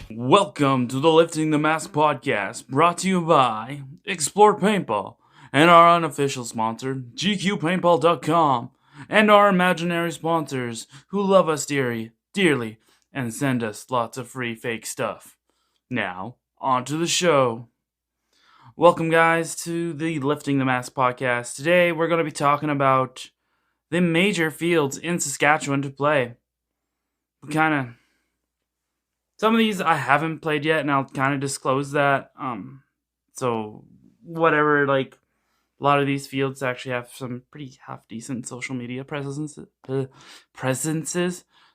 Welcome to the Lifting the Mask podcast, brought to you by Explore Paintball and our unofficial sponsor, GQPaintball.com, and our imaginary sponsors who love us dearly and send us lots of free fake stuff. Now, on to the show. Welcome, guys, to the Lifting the Mask podcast. Today, we're going to be talking about the major fields in Saskatchewan to play. Some of these I haven't played yet, and I'll kind of disclose that. So whatever, a lot of these fields actually have some pretty half-decent social media presences.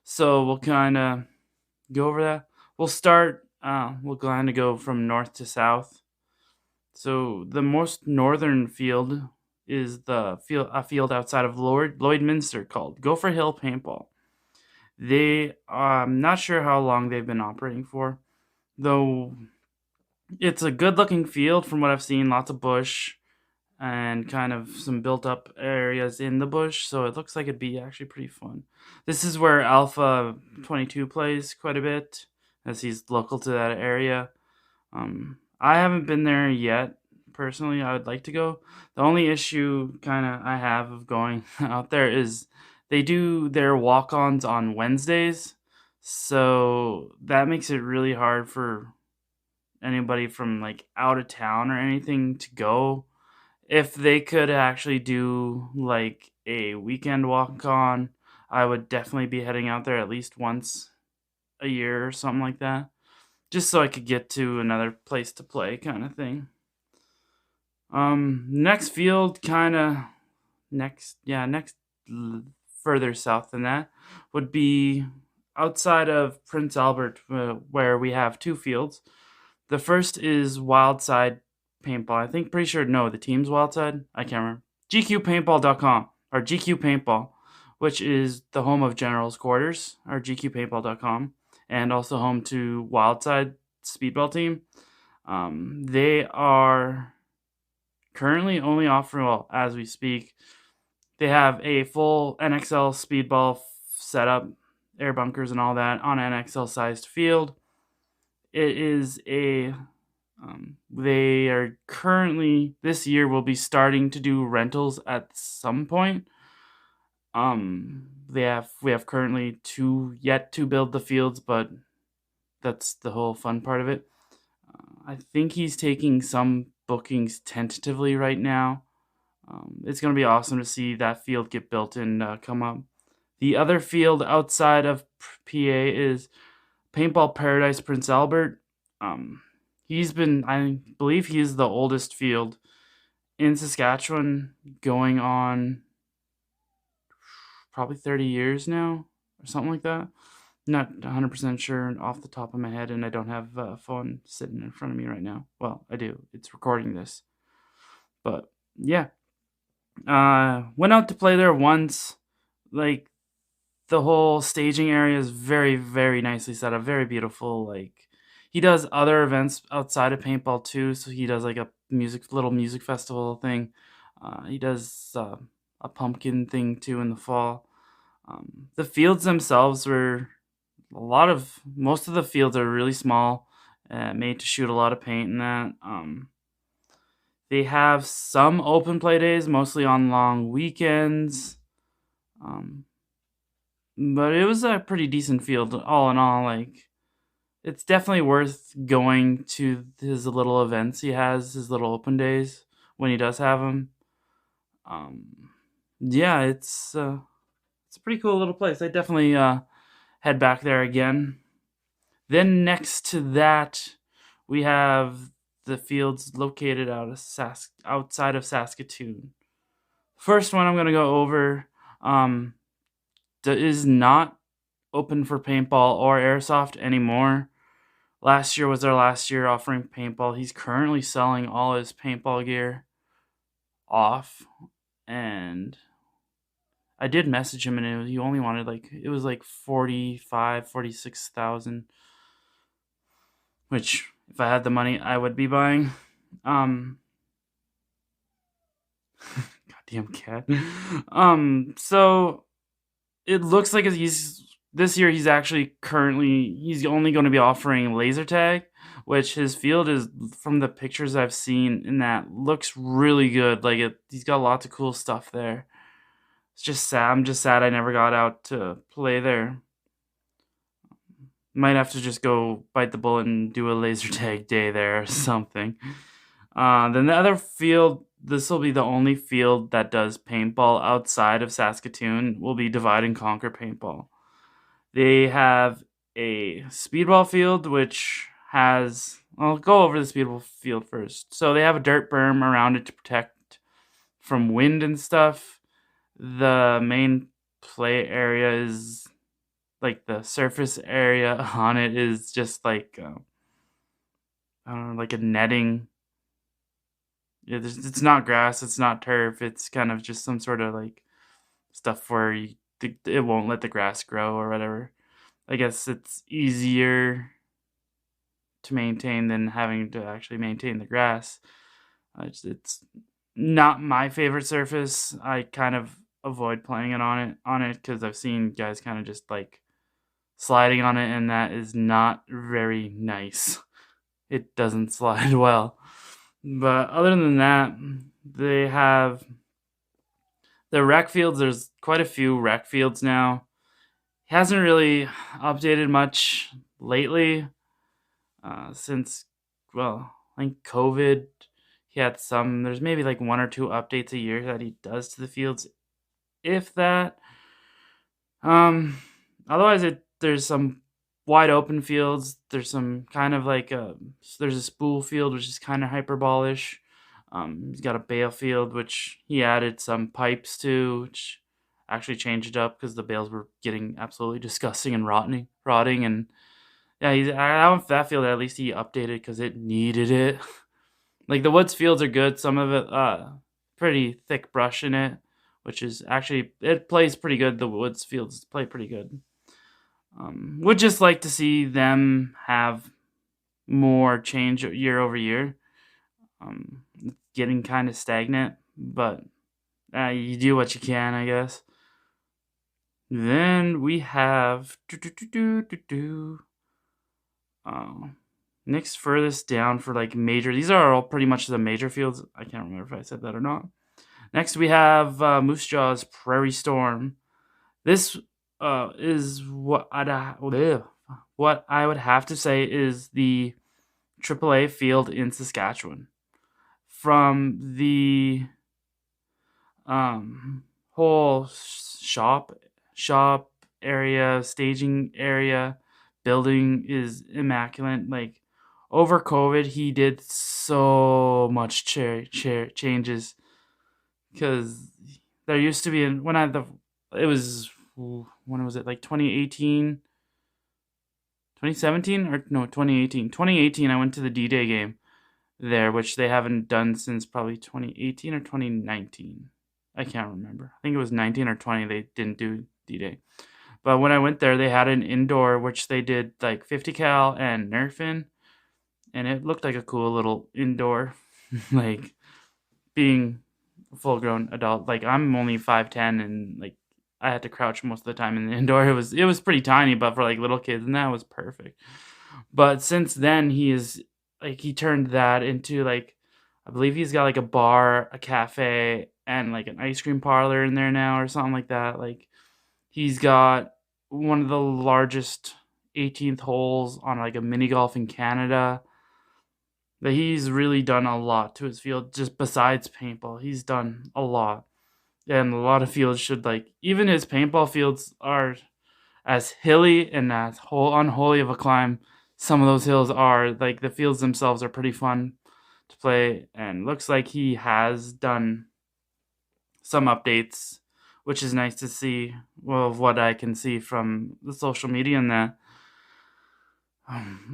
So we'll kind of go over that. We'll start, we'll kind of go from north to south. So the most northern field is a field outside of Lloydminster called Gopher Hill Paintball. I'm not sure how long they've been operating for, though it's a good-looking field from what I've seen. Lots of bush and kind of some built-up areas in the bush, so it looks like it'd be actually pretty fun. This is where Alpha 22 plays quite a bit, as he's local to that area. I haven't been there yet. Personally, I would like to go. The only issue I have of going out there is they do their walk-ons on Wednesdays, so that makes it really hard for anybody from out of town or anything to go. If they could actually do a weekend walk-on, I would definitely be heading out there at least once a year or something like that, just so I could get to another place to play kind of thing. Next field further south than that would be outside of Prince Albert, where we have two fields. The first is Wildside Paintball. The team's Wildside. I can't remember. GQPaintball.com or GQ Paintball, which is the home of General's Quarters, or GQPaintball.com, and also home to Wildside Speedball team. They are currently only offering, as we speak, they have a full NXL speedball setup, air bunkers and all that, on an NXL-sized field. It is they are currently, this year, will be starting to do rentals at some point. We have currently yet to build the fields, but that's the whole fun part of it. I think he's taking some bookings tentatively right now. It's going to be awesome to see that field get built and come up. The other field outside of PA is Paintball Paradise Prince Albert. I believe he is the oldest field in Saskatchewan, going on probably 30 years now, or something like that. Not 100% sure off the top of my head, and I don't have a phone sitting in front of me right now. Well, I do. It's recording this. But, yeah. Went out to play there once. The whole staging area is very, very nicely set up. Very beautiful. He does other events outside of paintball too. So he does a little music festival thing. He does a pumpkin thing too in the fall. The fields themselves were most of the fields are really small, made to shoot a lot of paint and that. They have some open play days, mostly on long weekends. But it was a pretty decent field, all in all. It's definitely worth going to his little events he has, his little open days, when he does have them. It's a pretty cool little place. I definitely head back there again. Then next to that, we have the fields located outside of Saskatoon. First one I'm going to go over is not open for paintball or airsoft anymore. Last year was their last year offering paintball. He's currently selling all his paintball gear off, and I did message him, and he only wanted it was 46,000, which if I had the money I would be buying. Goddamn cat. So it looks like he's this year he's only going to be offering laser tag, which his field is, from the pictures I've seen in that, looks really good. Like he's got lots of cool stuff there. It's just sad. I'm just sad I never got out to play there. Might have to just go bite the bullet and do a laser tag day there or something. Then the other field, this will be the only field that does paintball outside of Saskatoon, will be Divide and Conquer Paintball. They have a speedball field, which has, I'll go over the speedball field first. So they have a dirt berm around it to protect from wind and stuff. The main play area is, like, the surface area on it is just like, I don't know, like a netting. It's not grass, it's not turf, it's kind of just some sort of like stuff where it won't let the grass grow or whatever. I guess it's easier to maintain than having to actually maintain the grass. It's not my favorite surface. I kind of avoid playing it on it because I've seen guys kind of just like sliding on it, and that is not very nice. It doesn't slide well. But other than that, they have the rec fields. There's quite a few rec fields now. He hasn't really updated much lately since, well, I think COVID. He had some, there's maybe like 1 or 2 updates a year that he does to the fields, if that. Otherwise, there's some wide open fields. There's some kind of like there's a spool field, which is kind of hyperbolish. He's got a bale field, which he added some pipes to, which actually changed it up because the bales were getting absolutely disgusting and rotting. And yeah, that field, at least he updated because it needed it. Like the woods fields are good. Some of it, pretty thick brush in it, which is actually, it plays pretty good. The woods fields play pretty good. Would just like to see them have more change year over year. It's getting kind of stagnant, but you do what you can, I guess. Then we have next furthest down for like major. These are all pretty much the major fields. I can't remember if I said that or not. Next we have Moose Jaw's Prairie Storm. This is what I would have to say is the AAA field in Saskatchewan. From the whole shop area, staging area, building is immaculate. Like over COVID, he did so much changes because there used to be when was it, like 2018, 2017, or no, 2018 I went to the D-Day game there, which they haven't done since probably 2018 or 2019. I can't remember. I think it was 19 or 20 they didn't do D-Day. But when I went there, they had an indoor, which they did like 50 cal and Nerf in, and it looked like a cool little indoor. Like being a full-grown adult, like I'm only 5'10", and like I had to crouch most of the time in the indoor. It was pretty tiny, but for like little kids, and that was perfect. But since then, he turned that into like, I believe he's got like a bar, a cafe, and like an ice cream parlor in there now or something like that. Like he's got one of the largest 18th holes on like a mini golf in Canada. But he's really done a lot to his field, just besides paintball. He's done a lot. And a lot of fields should, like, even his paintball fields are as hilly and as unholy of a climb. Some of those hills are, like, the fields themselves are pretty fun to play. And looks like he has done some updates, which is nice to see. Well, of what I can see from the social media and that.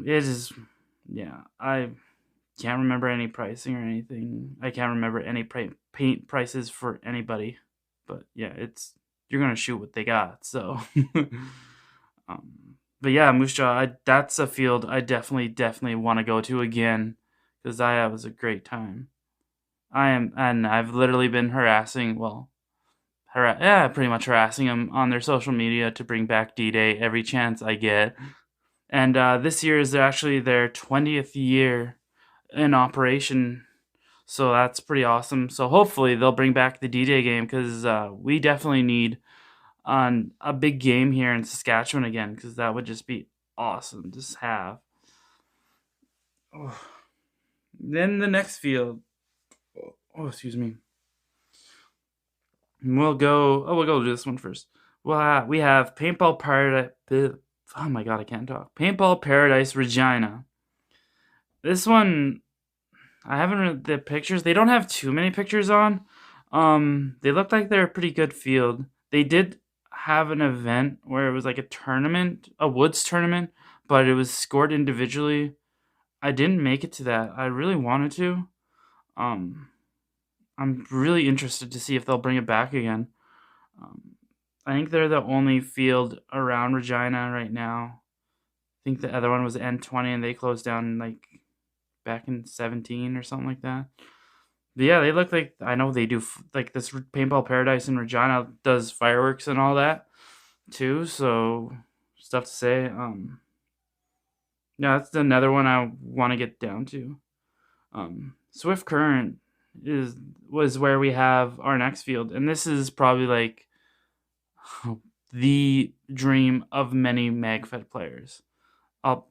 It is, yeah, I can't remember any pricing or anything. I can't remember any paint prices for anybody. But yeah, you're gonna shoot what they got. So, but yeah, Moose Jaw, that's a field I definitely want to go to again because that was a great time. And I've literally been harassing. Well, pretty much harassing them on their social media to bring back D-Day every chance I get. And this year is actually their 20th year in operation, so that's pretty awesome. So hopefully they'll bring back the D-Day game, because we definitely need a big game here in Saskatchewan again, because that would just be awesome to have. Oh. Then the next field. Oh, excuse me. We'll go to this one first. Well, we have Paintball Paradise. Oh my god, I can't talk. Paintball Paradise Regina. This one, I haven't read the pictures. They don't have too many pictures on. They look like they're a pretty good field. They did have an event where it was like a tournament, a woods tournament, but it was scored individually. I didn't make it to that. I really wanted to. I'm really interested to see if they'll bring it back again. I think they're the only field around Regina right now. I think the other one was N20, and they closed down like back in 17 or something like that. But yeah, they look like, I know they do, like this Paintball Paradise in Regina does fireworks and all that too, so stuff to say. Yeah, that's another one I want to get down to. Swift Current was where we have our next field, and this is probably like the dream of many MagFed players.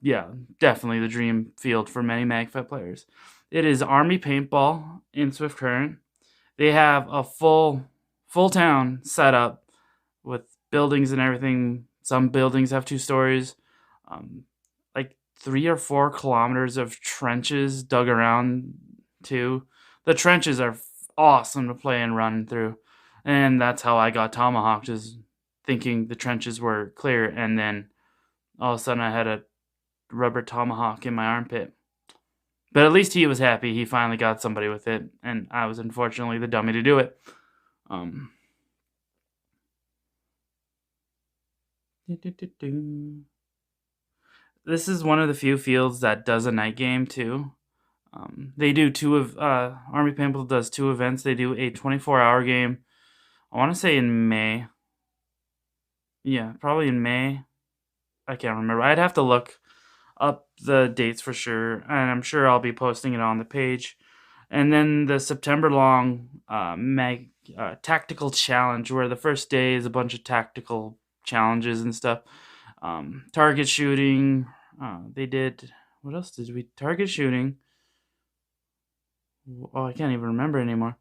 Yeah, definitely the dream field for many MagFed players. It is Army Paintball in Swift Current. They have a full town set up with buildings and everything. Some buildings have 2 stories. Like 3 or 4 kilometers of trenches dug around too. The trenches are awesome to play and run through. And that's how I got tomahawked, is thinking the trenches were clear, and then all of a sudden I had a rubber tomahawk in my armpit. But at least he was happy. He finally got somebody with it, and I was unfortunately the dummy to do it. This is one of the few fields that does a night game too. They do Army Paintball does 2 events. They do a 24-hour game. I want to say in May. Yeah, probably in May. I can't remember. I'd have to look up the dates for sure, and I'm sure I'll be posting it on the page. And then the September long tactical challenge, where the first day is a bunch of tactical challenges and stuff. Target shooting. They did. What else did we? Target shooting. Oh, I can't even remember anymore.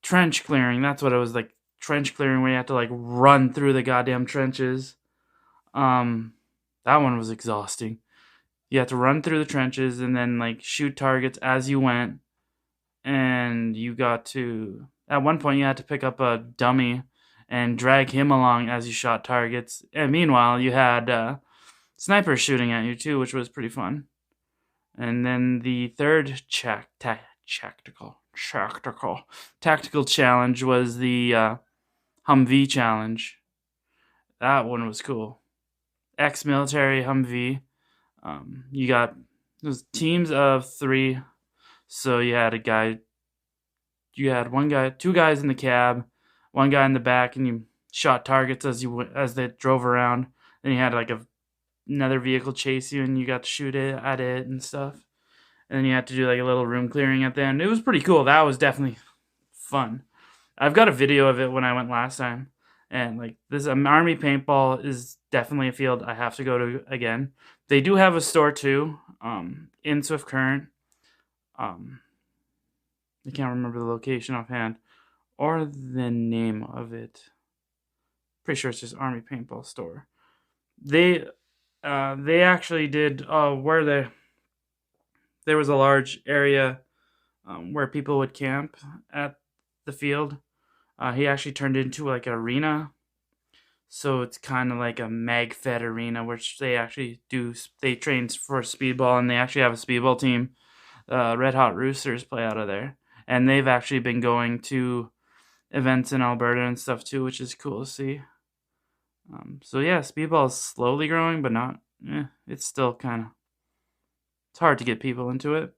Trench clearing. That's what it was, like trench clearing, where you have to like run through the goddamn trenches. That one was exhausting. You have to run through the trenches and then like shoot targets as you went. And you got to, at one point you had to pick up a dummy and drag him along as you shot targets. And meanwhile, you had snipers shooting at you too, which was pretty fun. And then the third tactical challenge was the Humvee challenge. That one was cool. Ex-military Humvee. You got those teams of 3. So you had one guy, 2 guys in the cab, 1 guy in the back, and you shot targets as they drove around. Then you had like another vehicle chase you, and you got to shoot at it and stuff. And then you had to do like a little room clearing at the end. It was pretty cool. That was definitely fun. I've got a video of it when I went last time. And like this Army Paintball is definitely a field I have to go to again. They do have a store too, in Swift Current. I can't remember the location offhand or the name of it. Pretty sure it's just Army Paintball store. They actually did where there was a large area where people would camp at the field. He actually turned it into like an arena. So it's kind of like a MagFed arena, which they actually they train for speedball, and they actually have a speedball team. Red Hot Roosters play out of there. And they've actually been going to events in Alberta and stuff too, which is cool to see. So yeah, speedball is slowly growing, but not, it's still it's hard to get people into it.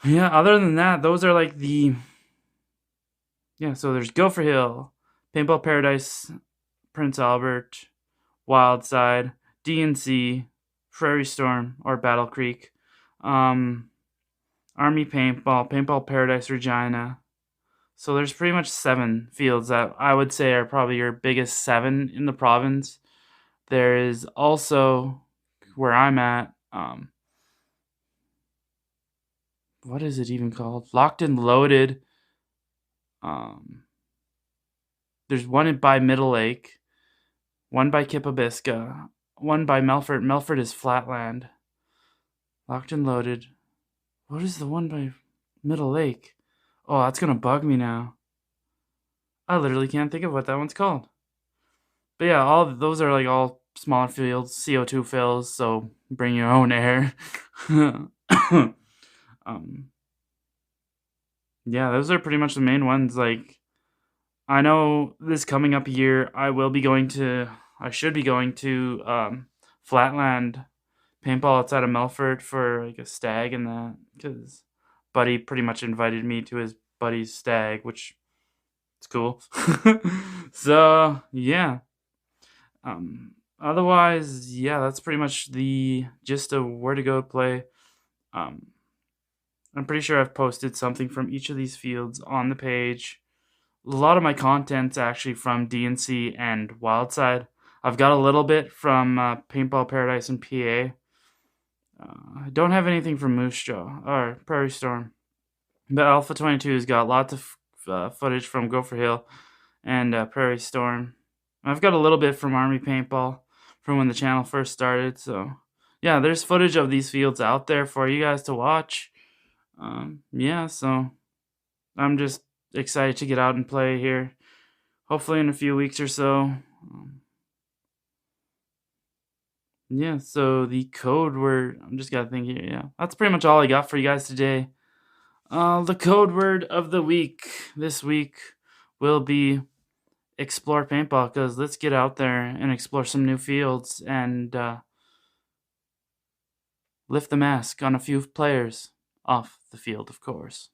Yeah, other than that, those are like so there's Gopher Hill, Paintball Paradise, Prince Albert, Wildside, DNC, Prairie Storm, or Battle Creek, Army Paintball, Paintball Paradise Regina. So there's pretty much 7 fields that I would say are probably your biggest 7 in the province. There is also, where I'm at, what is it even called? Locked and Loaded. There's one by Middle Lake, one by Kippabiska, one by Melfort. Melfort is flatland. Locked and Loaded. What is the one by Middle Lake? Oh, that's gonna bug me now. I literally can't think of what that one's called. But yeah, all those are like all smaller fields, CO2 fills, so bring your own air. Yeah, those are pretty much the main ones. Like, I know this coming up year, I should be going to Flatland Paintball outside of Melfort for like a stag and that, because Buddy pretty much invited me to his buddy's stag, which it's cool. So yeah. Otherwise, yeah, that's pretty much the gist of where to go play. I'm pretty sure I've posted something from each of these fields on the page. A lot of my content's actually from DNC and Wildside. I've got a little bit from Paintball Paradise and PA. I don't have anything from Moose Jaw or Prairie Storm. But Alpha 22's got lots of footage from Gopher Hill and Prairie Storm. I've got a little bit from Army Paintball from when the channel first started. So, yeah, there's footage of these fields out there for you guys to watch. Yeah, so I'm just excited to get out and play here. Hopefully in a few weeks or so. Yeah, so the code word, I'm just gotta think here. Yeah, that's pretty much all I got for you guys today. The code word of the week this week will be explore paintball, because let's get out there and explore some new fields and lift the mask on a few players off the field, of course.